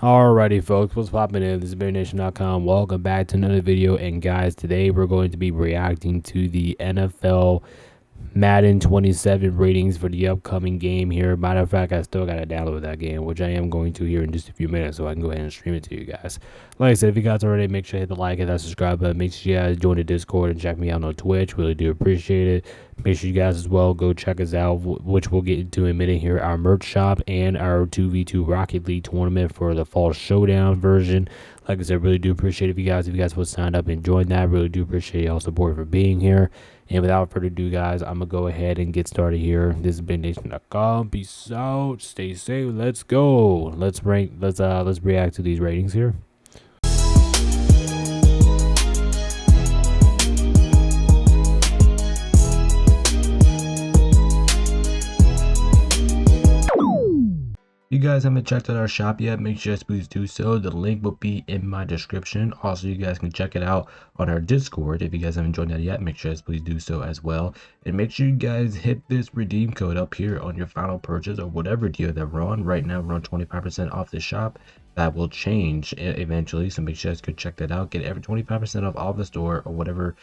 Alrighty, folks, what's poppin' in? This is BearNation.com. Welcome back to another video. And guys, today we're going to be reacting to the NFL Madden 27 ratings for the upcoming game here. Matter of fact, I still got to download that game, which I am going to here in just a few minutes, so I can go ahead and stream it to you guys. Like I said, if you guys already, make sure to hit the like and that subscribe button. Make sure you guys join the Discord and check me out on Twitch. Really do appreciate it. Make sure you guys as well go check us out, which we'll get into in a minute here. Our merch shop and our 2v2 Rocket League tournament for the Fall Showdown version. Like I said, really do appreciate if you guys would sign up and join that. Really do appreciate y'all support for being here. And without further ado, guys, I'm gonna go ahead and get started here. This is BearNation.com. Peace out. Stay safe. Let's go. Let's react to these ratings here. You guys haven't checked out our shop yet, make sure to please do so. The link will be in my description. Also, you guys can check it out on our Discord. If you guys haven't joined that yet, make sure to please do so as well. And make sure you guys hit this redeem code up here on your final purchase or whatever deal that we're on. Right now, we're on 25% off the shop. That will change eventually, so make sure you guys go check that out. Get every 25% off all the store or whatever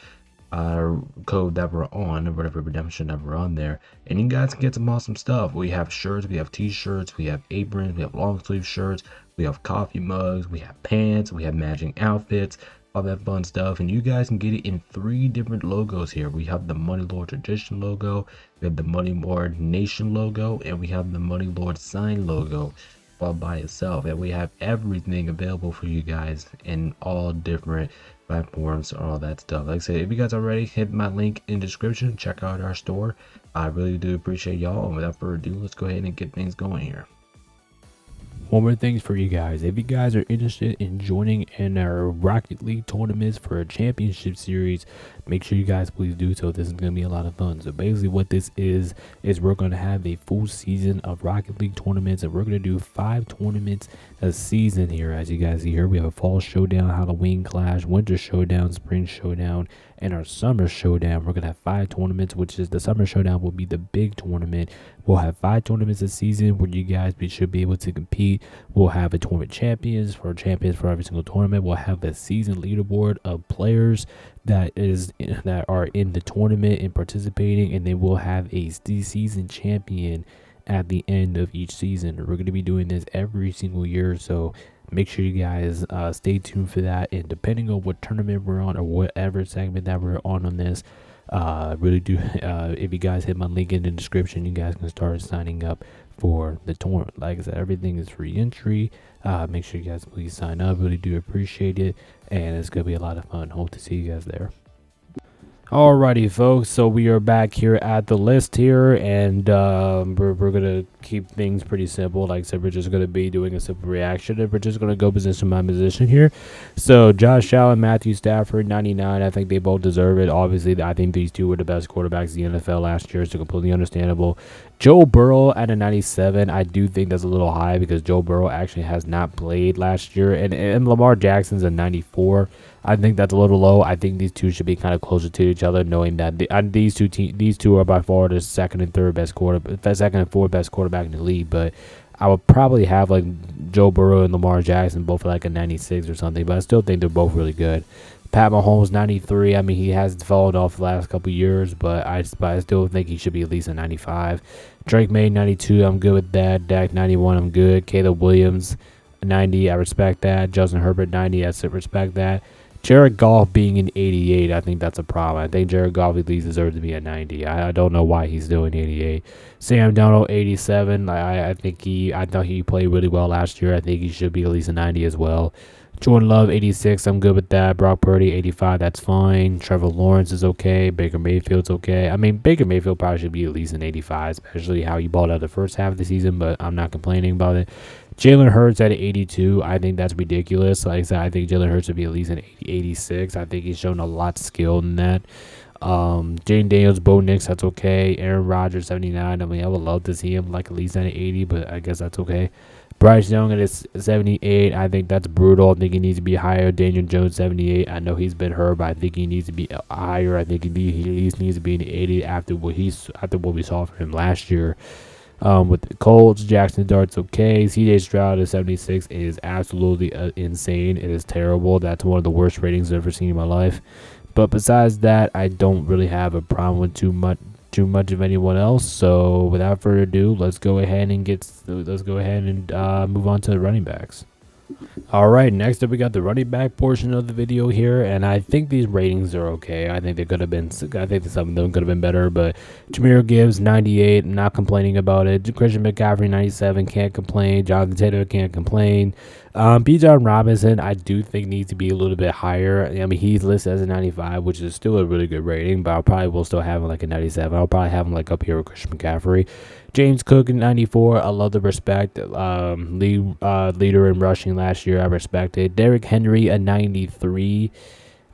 code that we're on, or whatever redemption that we're on there, and you guys can get some awesome stuff. We have shirts, we have t-shirts, we have aprons, we have long sleeve shirts, we have coffee mugs, we have pants, we have matching outfits, all that fun stuff. And you guys can get it in 3 different logos here. We have the Money Lord Tradition logo, we have the Money Lord Nation logo, and we have the Money Lord Sign logo all by itself. And we have everything available for you guys in all different platforms, all that stuff. Like I said, if you guys already hit my link in the description, check out our store. I really do appreciate y'all, and without further ado, let's go ahead and get things going here. One more thing for you guys, if you guys are interested in joining in our Rocket League tournaments for a championship series, make sure you guys please do so. This is going to be a lot of fun. So basically what this is we're going to have a full season of Rocket League tournaments, and we're going to do 5 tournaments a season here. As you guys see here, we have a Fall Showdown, Halloween Clash, Winter Showdown, Spring Showdown, and our Summer Showdown. We're going to have 5 tournaments, which is the Summer Showdown will be the big tournament. We'll have 5 tournaments a season where you guys should be able to compete. We'll have a tournament champions for every single tournament. We'll have a season leaderboard of players that are in the tournament and participating, and then we'll have a season champion at the end of each season. We're going to be doing this every single year, so make sure you guys stay tuned for that. And depending on what tournament we're on or whatever segment that we're on this, really do if you guys hit my link in the description, you guys can start signing up for the tournament. Like I said, everything is free entry. Make sure you guys please sign up. Really do appreciate it, and it's gonna be a lot of fun. Hope to see you guys there. Alrighty, folks, so we are back here at the list here, and we're gonna keep things pretty simple. Like I said, we're just gonna be doing a simple reaction, and we're just gonna go position by position here. So Josh Allen, Matthew Stafford, 99. I think they both deserve it. Obviously, I think these two were the best quarterbacks in the NFL last year, so completely understandable. Joe Burrow at a 97. I do think that's a little high because Joe Burrow actually has not played last year, and Lamar Jackson's a 94. I think that's a little low. I think these two should be kind of closer to each other, knowing that these two are by far the second and fourth best quarterback in the league. But I would probably have like Joe Burrow and Lamar Jackson both like a 96 or something. But I still think they're both really good. Pat Mahomes 93. I mean, he has fallen off the last couple years, but I still think he should be at least a 95. Drake May 92. I'm good with that. Dak 91. I'm good. Caleb Williams 90. I respect that. Justin Herbert 90. I respect that. Jared Goff being an 88, I think that's a problem. I think Jared Goff at least deserves to be a 90. I don't know why he's doing 88. Sam Darnold 87. I thought he played really well last year. I think he should be at least a 90 as well. Jordan Love 86. I'm good with that. Brock Purdy 85. That's fine. Trevor Lawrence is okay. Baker Mayfield's okay. I mean, Baker Mayfield probably should be at least an 85, especially how he balled out the first half of the season, but I'm not complaining about it. Jalen Hurts at 82. I think that's ridiculous. Like I said, I think Jalen Hurts would be at least an 86. I think he's shown a lot of skill in that. Jaden Daniels, Bo Nix, that's okay. Aaron Rodgers 79. I mean, I would love to see him like at least at an 80, but I guess that's okay. Bryce Young at 78. I think that's brutal. I think he needs to be higher. Daniel Jones 78. I know he's been hurt, but I think he needs to be higher. I think he at least needs to be an 80 after what we saw from him last year. With the Colts, Jackson Dart's okay. CJ Stroud at 76 is absolutely insane. It is terrible. That's one of the worst ratings I've ever seen in my life. But besides that, I don't really have a problem with too much of anyone else. So without further ado, let's go ahead and move on to the running backs. All right, next up we got the running back portion of the video here, and I think these ratings are okay. I think some of them could have been better, but Jahmyr Gibbs 98, not complaining about it. Christian McCaffrey 97, can't complain. Jonathan Taylor can't complain. Bijan Robinson, I do think needs to be a little bit higher. I mean, he's listed as a 95, which is still a really good rating, but I probably will still have him like a 97. I'll probably have him like up here with Christian McCaffrey. James Cook in 94. I love the respect. Leader in rushing last year. I respect it. Derrick Henry a 93.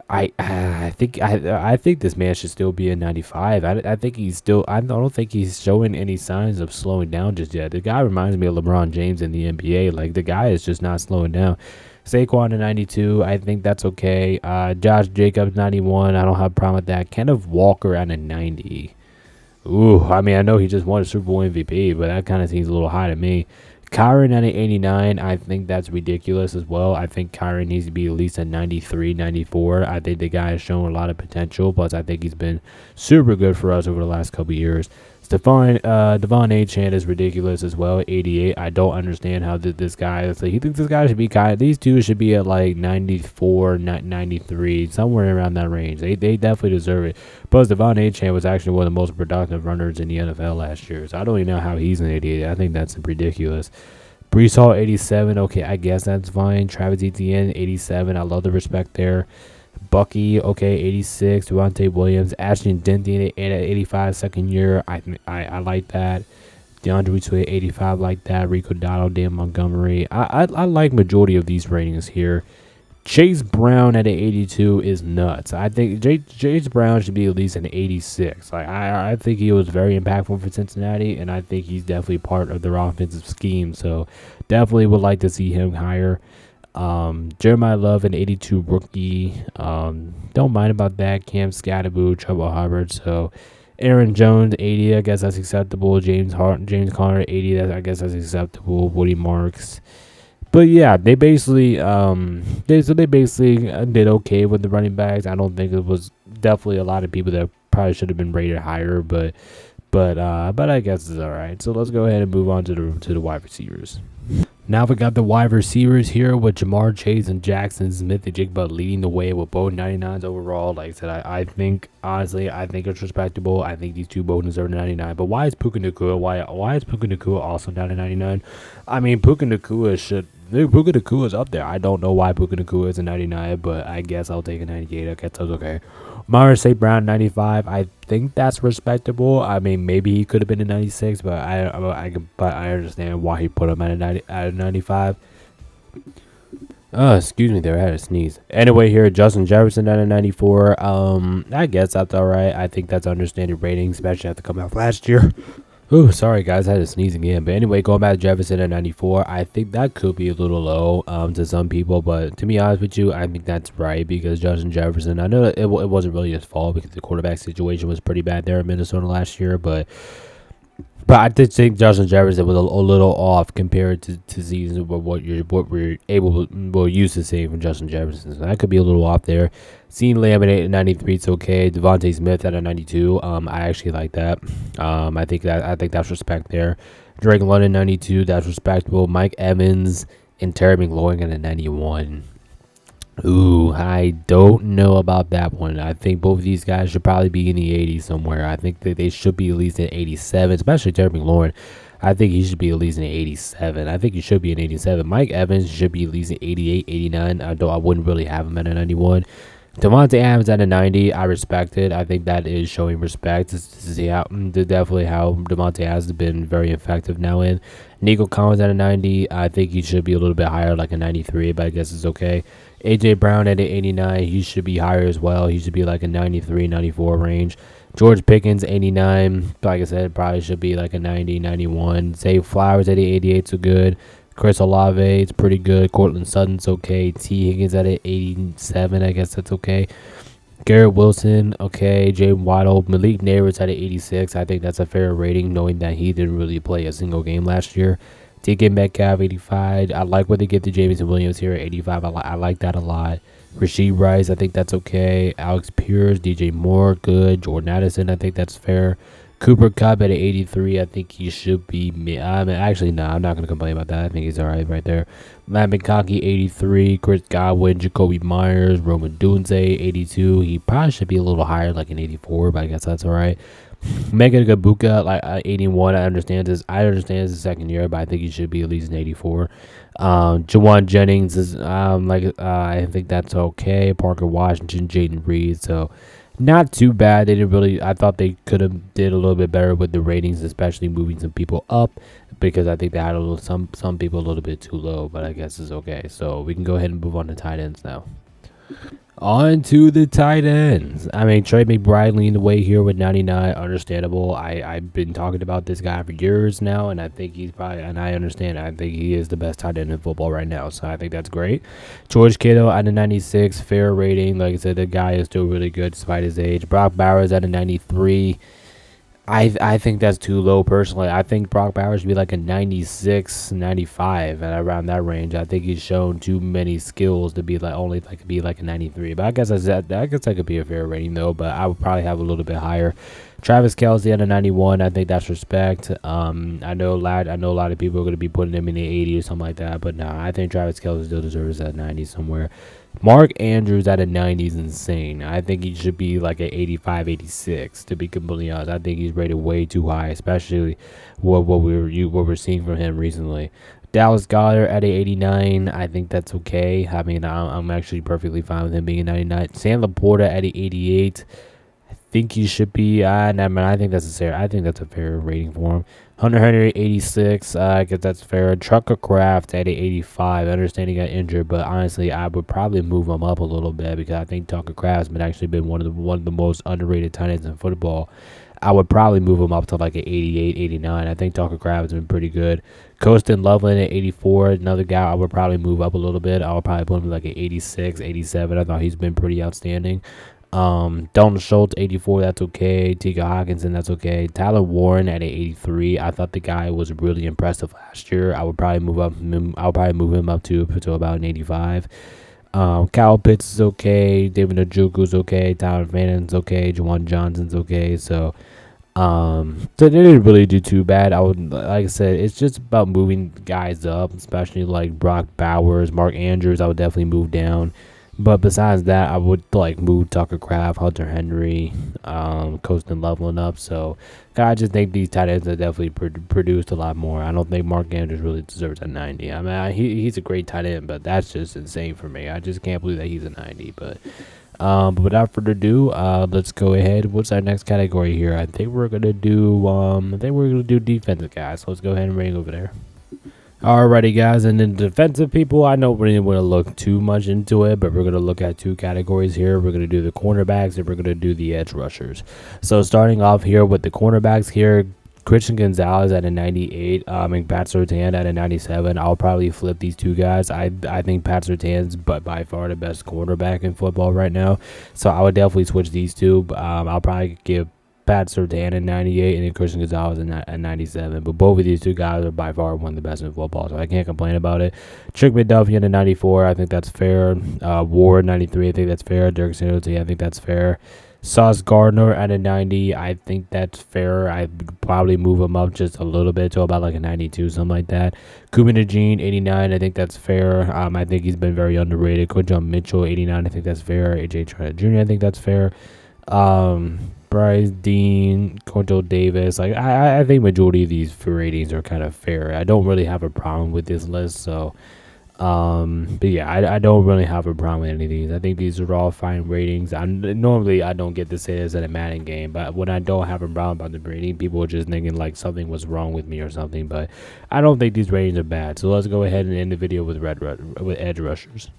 I think this man should still be a 95. I think he's still. I don't think he's showing any signs of slowing down just yet. The guy reminds me of LeBron James in the NBA. Like, the guy is just not slowing down. Saquon a 92. I think that's okay. Josh Jacobs 91. I don't have a problem with that. Kenneth Walker at a 90. Ooh, I mean, I know he just won a Super Bowl MVP, but that kind of seems a little high to me. Kyron at an 89, I think that's ridiculous as well. I think Kyron needs to be at least a 93, 94. I think the guy has shown a lot of potential, plus I think he's been super good for us over the last couple of years. Devon Achane is ridiculous as well, 88. I don't understand how this guy is. He thinks this guy should be these two should be at like 94, 93, somewhere around that range. They definitely deserve it. Plus, Devon Achane was actually one of the most productive runners in the NFL last year, so I don't even know how he's an 88. I think that's ridiculous. Brees Hall, 87. Okay, I guess that's fine. Travis Etienne, 87. I love the respect there. Bucky, okay, 86. Devontae Williams, Ashton Denton at 85, second year. I like that. DeAndre Swift, 85, like that. Rico Dotto, Dan Montgomery. I like majority of these ratings here. Chase Brown at an 82 is nuts. I think Chase Brown should be at least an 86. Like, I think he was very impactful for Cincinnati, and I think he's definitely part of their offensive scheme. So definitely would like to see him higher. Jeremiah Love, an 82 rookie. Don't mind about that. Cam Scatterboo, Trouble Hubbard. So Aaron Jones, 80. I guess that's acceptable. James Conner, 80. I guess that's acceptable. Woody Marks. But yeah, they basically did okay with the running backs. I don't think it was definitely a lot of people that probably should have been rated higher, but I guess it's all right. So let's go ahead and move on to the wide receivers. Now we got the wide receivers here with Jamar Chase and Jackson Smith-Njigba leading the way with both 99s overall. Like I said, I think, honestly, I think it's respectable. I think these two both deserve 99. But why is Puka Nacua? Why is Puka Nacua also down to 99? I mean, Puka Nacua is up there. I don't know why Puka Nacua is a 99, but I guess I'll take a 98. I guess that's okay. Myron St. Brown, 95. I think that's respectable. I mean, maybe he could have been a 96, but I understand why he put him at a 95. Excuse me there, I had a sneeze. Anyway, here, Justin Jefferson at a 94. I guess that's all right. I think that's understanding rating, especially after coming out last year. Oh, sorry guys, I had to sneeze again. But anyway, going back to Jefferson at 94, I think that could be a little low to some people. But to be honest with you, I think that's right because Justin Jefferson, I know it wasn't really his fault because the quarterback situation was pretty bad there in Minnesota last year. But I did think Justin Jefferson was a little off compared to seasons what we're used to seeing from Justin Jefferson. So that could be a little off there. Seeing Lamb at 93, it's okay. Devontae Smith at a 92. I actually like that. I think that's respect there. Drake London 92, that's respectable. Mike Evans and Terry McLaurin at a 91. Ooh, I don't know about that one. I think both of these guys should probably be in the 80s somewhere. I think that they should be at least in 87, especially Terry McLaurin. I think he should be at least in 87. I think he should be in 87. Mike Evans should be at least in 88, 89. I wouldn't really have him at a 91. Devontae Adams at a 90, I respect it. I think that is showing respect to see how definitely how Devontae has been very effective now in. Nico Collins at a 90, I think he should be a little bit higher, like a 93, but I guess it's okay. AJ Brown at an 89, he should be higher as well. He should be like a 93, 94 range. George Pickens, 89, like I said, probably should be like a 90, 91. Zay Flowers at 88, so good. Chris Olave, it's pretty good. Cortland Sutton's okay. T. Higgins at 87, I guess that's okay. Garrett Wilson, okay. Jay Waddle, Malik Neighbors at an 86. I think that's a fair rating, knowing that he didn't really play a single game last year. DK Metcalf, 85. I like what they get to Jameson Williams here at 85. I like that a lot. Rasheed Rice, I think that's okay. Alex Pierce, DJ Moore, good. Jordan Addison, I think that's fair. Cooper Kupp at an 83. I think he should be. Actually, no, I'm not going to complain about that. I think he's all right there. Matt McConkey, 83. Chris Godwin, Jacoby Myers, Roman Dunze, 82. He probably should be a little higher, like an 84, but I guess that's all right. Megan Gabuka, like 81. I understand this. It's the second year, but I think he should be at least an 84. Jawan Jennings is I think that's okay. Parker Washington, Jaden Reed, so not too bad. They didn't really. I thought they could have did a little bit better with the ratings, especially moving some people up, because I think they had some people a little bit too low. But I guess it's okay. So we can go ahead and move on to tight ends now. On to the tight ends. I mean, Trey McBride leaned the way here with 99. Understandable. I've been talking about this guy for years now, and I think he's probably, and I understand, I think he is the best tight end in football right now, so I think that's great. George Kittle at a 96. Fair rating. Like I said, the guy is still really good despite his age. Brock Bowers at a 93. I think that's too low personally. I think Brock Bowers should be like a 96, 95, and around that range. I think he's shown too many skills to be like only like be like a 93. But I guess that could be a fair rating though. But I would probably have a little bit higher. Travis Kelce at a 91. I think that's respect. I know a lot of people are going to be putting him in the 80 or something like that. But nah, I think Travis Kelce still deserves that 90 somewhere. Mark Andrews at a 90 is insane. I think he should be like an 85, 86, to be completely honest. I think he's rated way too high, especially what we're seeing from him recently. Dallas Goedert at a 89. I think that's okay. I mean, I'm actually perfectly fine with him being a 99. Sam Laporta at a 88. I think he should be. I think that's a fair rating for him. Hunter Henry, 86. I guess that's fair. Trucker Craft at 85. I understand he got injured, but honestly, I would probably move him up a little bit because I think Tucker Craft's been one of the most underrated tight ends in football. I would probably move him up to like an 88, 89. I think Tucker Craft has been pretty good. Coastin Loveland at 84. Another guy I would probably move up a little bit. I would probably put him like an 86, 87. I thought he's been pretty outstanding. Dalton Schultz, 84, that's okay. Tika Hawkinson, that's okay. Tyler Warren at 83. I thought the guy was really impressive last year. I would probably move him up to about an 85. Kyle Pitts is okay. David Njoku's okay. Tyler Vannon's okay. Juwan Johnson's okay. So they didn't really do too bad. Like I said, it's just about moving guys up, especially like Brock Bowers, Mark Andrews. I would definitely move down. But besides that, I would like move Tucker Craft, Hunter Henry, Coastin Loveland up. So I just think these tight ends have definitely produced a lot more. I don't think Mark Andrews really deserves a 90. I mean, he's a great tight end, but that's just insane for me. I just can't believe that he's a 90. But without further ado, let's go ahead. What's our next category here? I think we're gonna do defensive guys. So let's go ahead and bring over there. Alrighty, guys, and then defensive people, I don't really want to look too much into it, but we're going to look at two categories here. We're going to do the cornerbacks, and we're going to do the edge rushers. So starting off here with the cornerbacks here, Christian Gonzalez at a 98, and Pat Surtain at a 97. I'll probably flip these two guys. I think Pat Surtain's by far the best cornerback in football right now, so I would definitely switch these two. I'll probably give Pat Surtain at 98 and then Christian Gonzalez at 97. But both of these two guys are by far one of the best in football, so I can't complain about it. Trick McDuffie at 94, I think that's fair. Ward 93, I think that's fair. Dirk Singletary, I think that's fair. Sauce Gardner at a 90, I think that's fair. I'd probably move him up just a little bit to about like a 92, something like that. Kuba Najee, 89, I think that's fair. I think he's been very underrated. Quinton Mitchell, 89, I think that's fair. AJ Trent Jr., I think that's fair. Bryce Dean, Cornel Davis. Like I think majority of these ratings are kind of fair. I don't really have a problem with this list. So, but yeah, I don't really have a problem with any of these. I think these are all fine ratings. Normally I don't get to say this at a Madden game, but when I don't have a problem about the rating, people are just thinking like something was wrong with me or something. But I don't think these ratings are bad. So let's go ahead and end the video with edge rushers.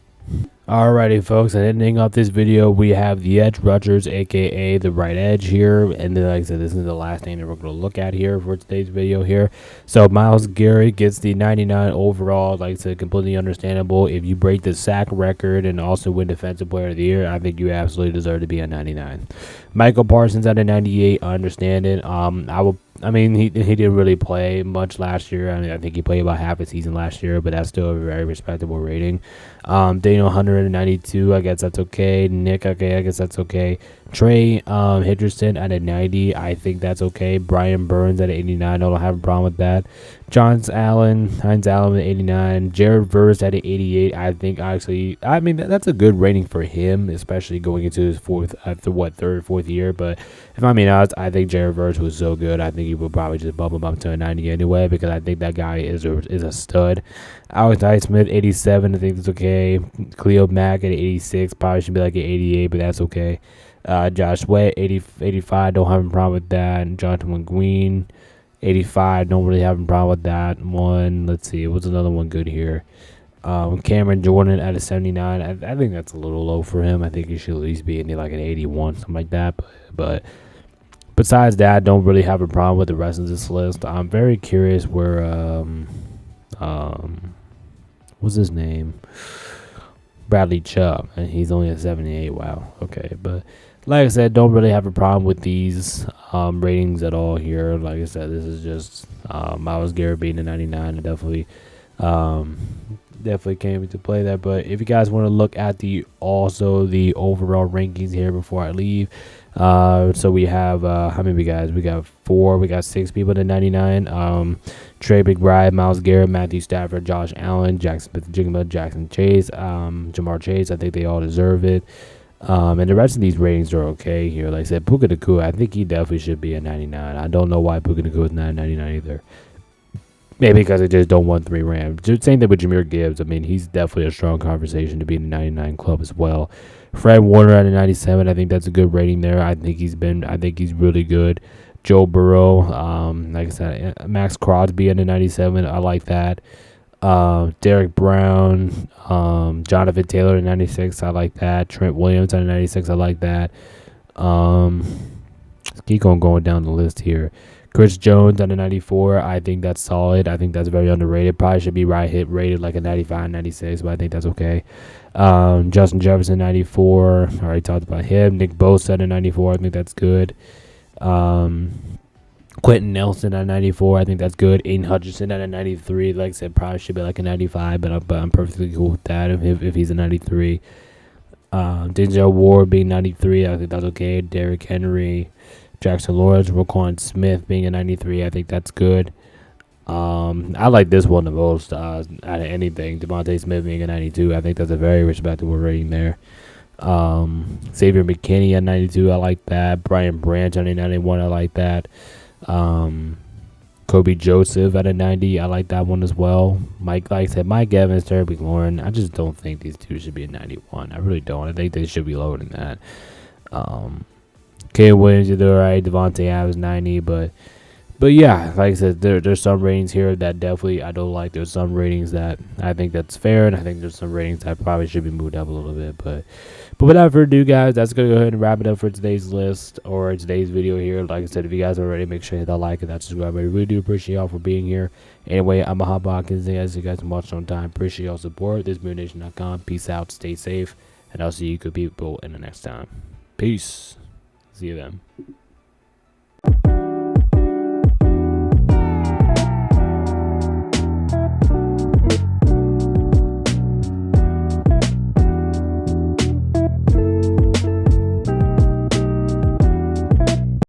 Alrighty, folks, and ending up this video, we have the edge rushers, aka the right edge here. And then, like I said, this is the last name that we're going to look at here for today's video here. So Myles Garrett gets the 99 overall. Like I said, completely understandable. If you break the sack record and also win Defensive Player of the Year, I think you absolutely deserve to be a 99. Michael Parsons at a 98. I understand it. I mean, he didn't really play much last year. I mean, I think he played about half a season last year, but that's still a very respectable rating. Daniel Hunter at a 92, I guess that's okay. Nick, okay, I guess that's okay. Trey Hendrickson at a 90, I think that's okay. Brian Burns at an 89, I don't have a problem with that. Hines Allen at 89. Jared Verse at an 88, I think actually, I mean, that's a good rating for him, especially going into his third, fourth year. But if I'm being honest, I think Jared Verse was so good, I think he would probably just bump him up to a 90 anyway, because I think that guy is a stud. Alex Highsmith, 87, I think that's okay. Cleo Mack at 86, probably should be like an 88, but that's okay. Josh Sweat, 85, don't have a problem with that. And Jonathan McGueen, 85, don't really have a problem with that one. Let's see, what's another one good here? Cameron Jordan at a 79. I think that's a little low for him. I think he should at least be in like an 81, something like that. But besides that, don't really have a problem with the rest of this list. I'm very curious where what's his name? Bradley Chubb, and he's only a 78. Wow. Okay, but like I said, don't really have a problem with these ratings at all here. Like I said, this is just Myles Garrett being a 99, and definitely came into play there. But if you guys want to look at the overall rankings here before I leave, so we have how many guys? We got 4. We got 6 people to 99. Trey McBride, Myles Garrett, Matthew Stafford, Josh Allen, Jackson Smith-Jigma, Jackson Chase, Jamar Chase. I think they all deserve it. And the rest of these ratings are okay here. Like I said, Puka Nacua, I think he definitely should be a 99. I don't know why Puka Nacua is not a 99 either. Maybe because they just don't want 3 Rams. Same thing with Jahmyr Gibbs. I mean, he's definitely a strong conversation to be in the 99 club as well. Fred Warner at a 97. I think that's a good rating there. I think he's really good. Joe Burrow, like I said, Max Crosby at a 97. I like that. Derek Brown, Jonathan Taylor at 96. I like that. Trent Williams at a 96. I like that. Let's keep on going down the list here. Chris Jones at a 94. I think that's solid. I think that's very underrated. Probably should be rated like a 95, 96, but I think that's okay. Justin Jefferson, 94. I already talked about him. Nick Bosa at a 94. I think that's good. Quentin Nelson at 94. I think that's good. Aiden Hutchinson at a 93. Like I said, probably should be like a 95, but I'm perfectly cool with that if he's a 93. Denzel Ward being 93. I think that's okay. Derrick Henry, Jackson Lawrence, Roquan Smith being a 93. I think that's good. I like this one the most out of anything. Devontae Smith being a 92. I think that's a very respectable rating there. Xavier McKinney at 92. I like that. Brian Branch at a 91. I like that. Kobe Joseph at a 90. I like that one as well. Like I said, Mike Evans, Terry McLaurin. I just don't think these two should be a 91. I really don't. I think they should be lower than that. Caleb Williams, you're right. Devontae Adams 90, but yeah, like I said, there's some ratings here that definitely I don't like. There's some ratings that I think that's fair, and I think there's some ratings that probably should be moved up a little bit. But without further ado, guys, that's gonna go ahead and wrap it up for today's list or today's video here. Like I said, if you guys are ready, make sure you hit that like and that subscribe. I really do appreciate y'all for being here. Anyway, I'm a hot Hopkins. As you guys can watch on time, appreciate y'all support. This is MoonNation.com. Peace out, stay safe, and I'll see you good people in the next time. Peace. See you then.